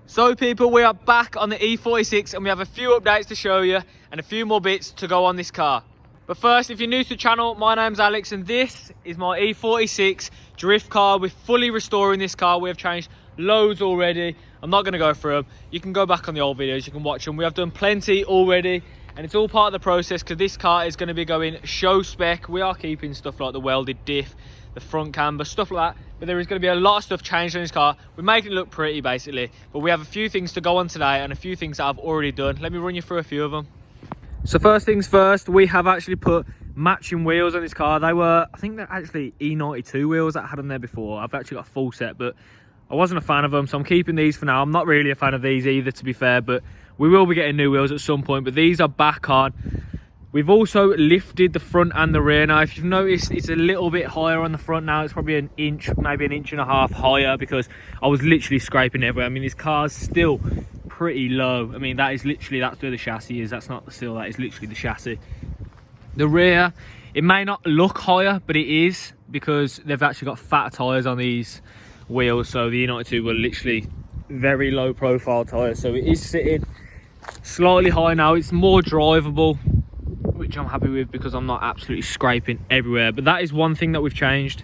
So people, we are back on the E46 and we have a few updates to show you and a few more bits to go on this car. But first, if you're new to the channel, my name's Alex and this is my E46 drift car. We're fully restoring this car. We have changed loads already. I'm not going to go through them. You can go back on the old videos, you can watch them. We have done plenty already and it's all part of the process because this car is going to be going show spec. We are keeping stuff like the welded diff, the front camber, stuff like that, but there is going to be a lot of stuff changed on this car. We're making it look pretty basically, but we have a few things to go on today and a few things that I've already done. Let me run you through a few of them. So first things first, we have actually put matching wheels on this car. They were, I think they're actually E92 wheels that I had on there before. I've actually got a full set, but I wasn't a fan of them, so I'm keeping these for now. I'm not really a fan of these either, to be fair, but we will be getting new wheels at some point, but these are back on. We've also lifted the front and the rear. Now, if you've noticed, it's a little bit higher on the front now. It's probably an inch, maybe an inch and a half higher because I was literally scraping everywhere. I mean, this car's still pretty low. I mean, that is literally, that's where the chassis is. That's not the sill, that is literally the chassis. The rear, it may not look higher, but it is because they've actually got fat tyres on these wheels. So the E92 were literally very low profile tyres. So it is sitting slightly high now. It's more drivable, which I'm happy with because I'm not absolutely scraping everywhere. But that is one thing that we've changed.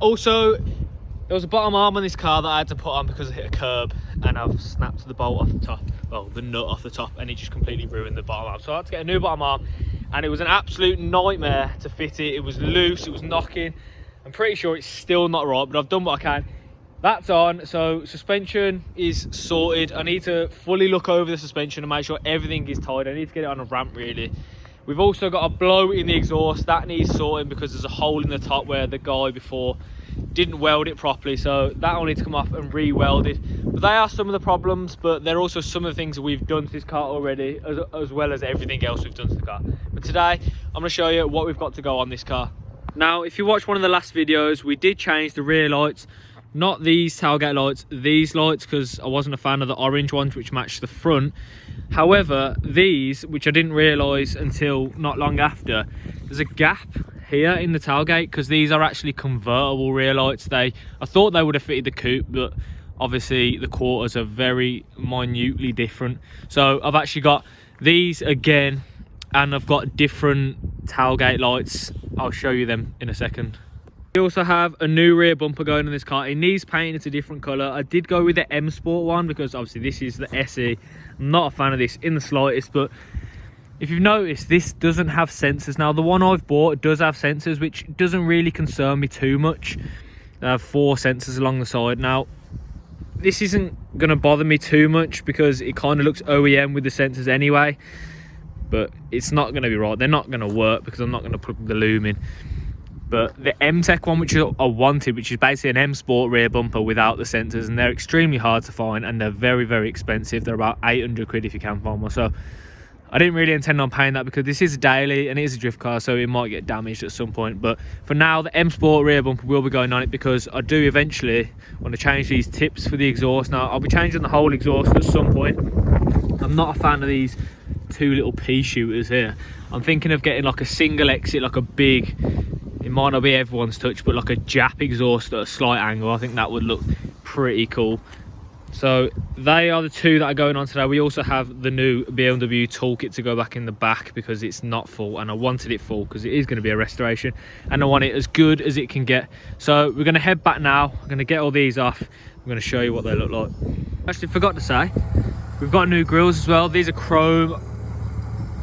Also, there was a bottom arm on this car that I had to put on because I hit a curb and I've snapped the bolt off the top, well, the nut off the top, and it just completely ruined the bottom arm. So I had to get a new bottom arm and it was an absolute nightmare to fit it. It was loose, it was knocking. I'm pretty sure it's still not right, but I've done what I can. That's on, so suspension is sorted. I need to fully look over the suspension and make sure everything is tight. I need to get it on a ramp really. We've also got a blow in the exhaust that needs sorting because there's a hole in the top where the guy before didn't weld it properly, so that will need to come off and re-welded. But they are some of the problems, but they're also some of the things that we've done to this car already, as well as everything else we've done to the car. But today I'm going to show you what we've got to go on this car. Now, if you watch one of the last videos, we did change the rear lights. Not these tailgate lights, these lights, because I wasn't a fan of the orange ones which matched the front. However, these, which I didn't realise until not long after, there's a gap here in the tailgate because these are actually convertible rear lights. I thought they would have fitted the coupe, but obviously the quarters are very minutely different. So I've actually got these again, and I've got different tailgate lights. I'll show you them in a second. We also have a new rear bumper going on this car. It needs painting, it's a different colour. I did go with the M Sport one because obviously this is the SE. I'm not a fan of this in the slightest, but if you've noticed, this doesn't have sensors. Now, the one I've bought does have sensors, which doesn't really concern me too much. I have 4 sensors along the side. Now, this isn't going to bother me too much because it kind of looks OEM with the sensors anyway, but it's not going to be right. They're not going to work because I'm not going to plug the loom in. But the M-Tech one, which I wanted, which is basically an M Sport rear bumper without the sensors, and they're extremely hard to find and they're very, very expensive. They're about 800 quid if you can find one. So I didn't really intend on paying that because this is a daily and it is a drift car, so it might get damaged at some point. But for now, the M Sport rear bumper will be going on it because I do eventually want to change these tips for the exhaust. Now, I'll be changing the whole exhaust at some point. I'm not a fan of these 2 little pea shooters here. I'm thinking of getting like a single exit, like a big, it might not be everyone's touch, but like a Jap exhaust at a slight angle. I think that would look pretty cool. So they are the 2 that are going on today. We also have the new BMW toolkit to go back in the back because it's not full, and I wanted it full because it is going to be a restoration and I want it as good as it can get. So we're going to head back now. I'm going to get all these off. I'm going to show you what they look like. Actually, forgot to say, we've got new grills as well. These are chrome.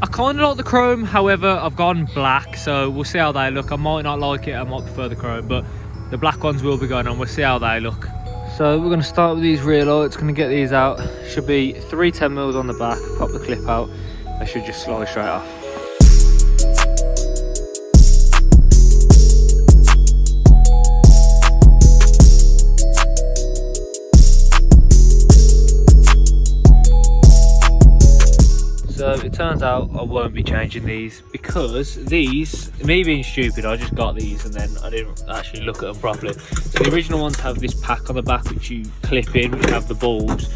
I kind of like the chrome, however I've gone black, so we'll see how they look. I might not like it, I might prefer the chrome, but the black ones will be going on. We'll see how they look. So we're going to start with these rear lights. Going to get these out. Should be 3 10mm on the back. Pop the clip out. They should just slide straight off. So it turns out I won't be changing these because these, me being stupid, I just got these and then I didn't actually look at them properly. So the original ones have this pack on the back which you clip in, which have the bulbs.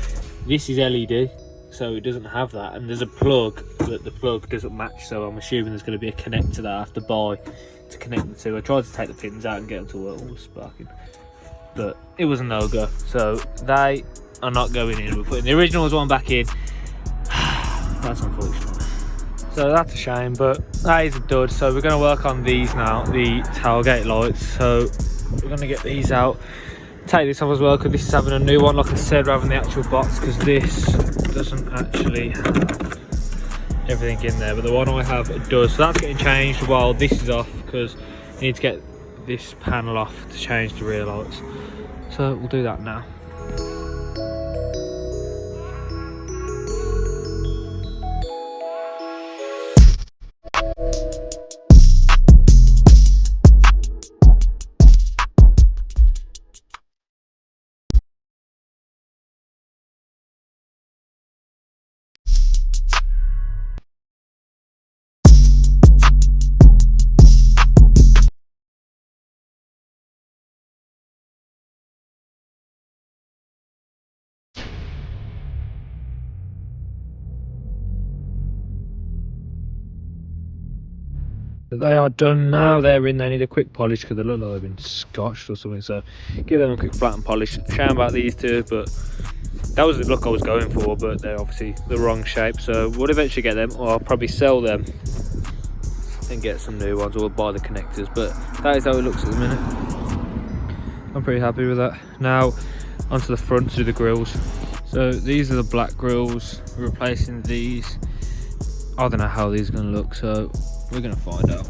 This is LED, so it doesn't have that, and there's a plug, but the plug doesn't match, so I'm assuming there's going to be a connector that I have to buy to connect the two. I tried to take the pins out and get them to work. Oh, sparking, but it was a no-go. So they are not going in. We're putting the originals one back in. That's unfortunate. So that's a shame, but that is a dud. So we're going to work on these now, the tailgate lights. So we're going to get these out, take this off as well, because this is having a new one, like I said, rather than the actual box, because this doesn't actually have everything in there, but the one I have, it does. So that's getting changed while this is off, because you need to get this panel off to change the rear lights. So we'll do that now. They are done now. They're in. They need a quick polish because they look like they've been scotched or something. So give them a quick flat and polish. Shame about these two, but that was the look I was going for. But they're obviously the wrong shape. So we'll eventually get them, or I'll probably sell them and get some new ones, or buy the connectors. But that is how it looks at the minute. I'm pretty happy with that. Now onto the front to do the grills. So these are the black grills. We're replacing these. I don't know how these are going to look, so we're going to find out.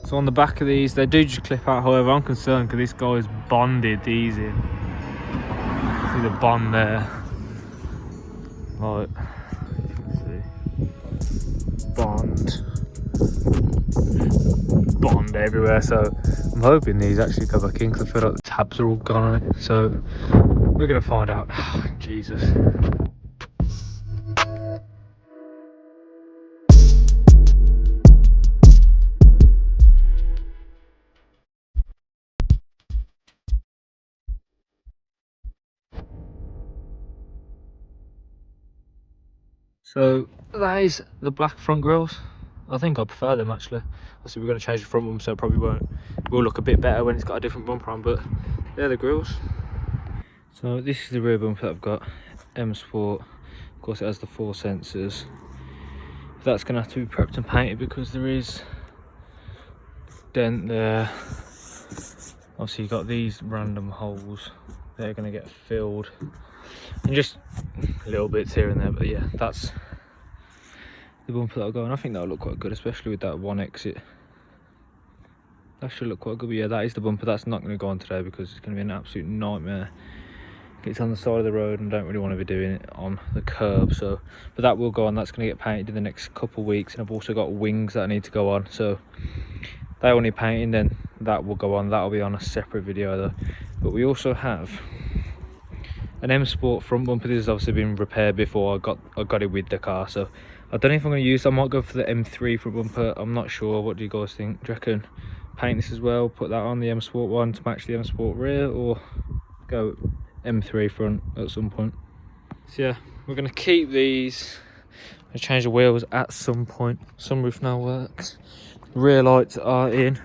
So on the back of these, they do just clip out. However, I'm concerned because this guy's bonded these in. See the bond there. Right, you can see. Bond everywhere. So I'm hoping these actually go back in because I feel like the tabs are all gone on it. So we're going to find out. Oh, Jesus. So that is the black front grills. I think I prefer them actually. Obviously we're going to change the front one, so it probably will look a bit better when it's got a different bumper on, but they're the grills. So this is the rear bumper that I've got, M Sport. Of course it has the 4 sensors. That's going to have to be prepped and painted because there is a dent there. Obviously you've got these random holes. They're going to get filled. And just little bits here and there, but yeah, that's the bumper that'll go, and I think that'll look quite good, especially with that one exit. That should look quite good, but yeah, that is the bumper. That's not going to go on today because it's going to be an absolute nightmare. It's on the side of the road and I don't really want to be doing it on the curb, so but that will go on. That's going to get painted in the next couple of weeks, and I've also got wings that I need to go on, so they will need painting, then that will go on. That'll be on a separate video though. But we also have an M Sport front bumper. This has obviously been repaired before I got it with the car, so I don't know if I'm going to use. I might go for the M3 front bumper. I'm not sure. What do you guys think? Do you reckon paint this as well, put that on the M Sport one to match the M Sport rear, or go M3 front at some point? So yeah, we're going to keep these. I'm going to change the wheels at some point. Sunroof now works. Rear lights are in.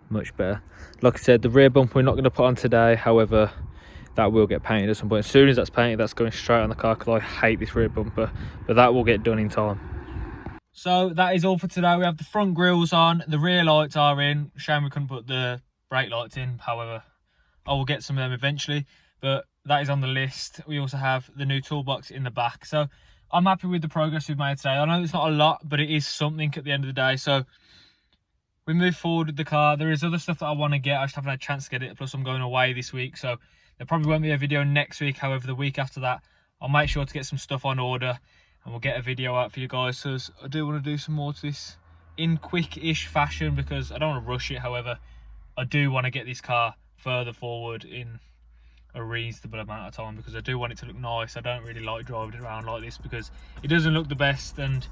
Much better. Like I said, the rear bumper we're not going to put on today. However, that will get painted at some point. As soon as that's painted, that's going straight on the car because I hate this rear bumper. But that will get done in time. So that is all for today. We have the front grills on, the rear lights are in. Shame we couldn't put the brake lights in. However, I will get some of them eventually. But that is on the list. We also have the new toolbox in the back. So I'm happy with the progress we've made today. I know it's not a lot, but it is something at the end of the day. So we move forward with the car. There is other stuff that I want to get. I just haven't had a chance to get it. Plus, I'm going away this week, so there probably won't be a video next week. However, the week after that, I'll make sure to get some stuff on order, and we'll get a video out for you guys. So I do want to do some more to this in quick-ish fashion because I don't want to rush it. However, I do want to get this car further forward in a reasonable amount of time because I do want it to look nice. I don't really like driving it around like this because it doesn't look the best, and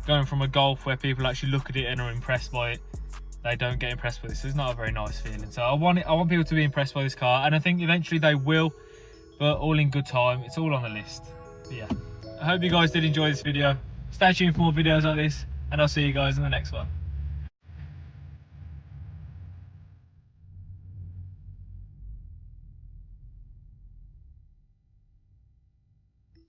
going from a Golf where people actually look at it and are impressed by it, they don't get impressed with this. It's not a very nice feeling. So I want people to be impressed by this car, and I think eventually they will, but all in good time. It's all on the list. But yeah, I hope you guys did enjoy this video. Stay tuned for more videos like this, and I'll see you guys in the next one.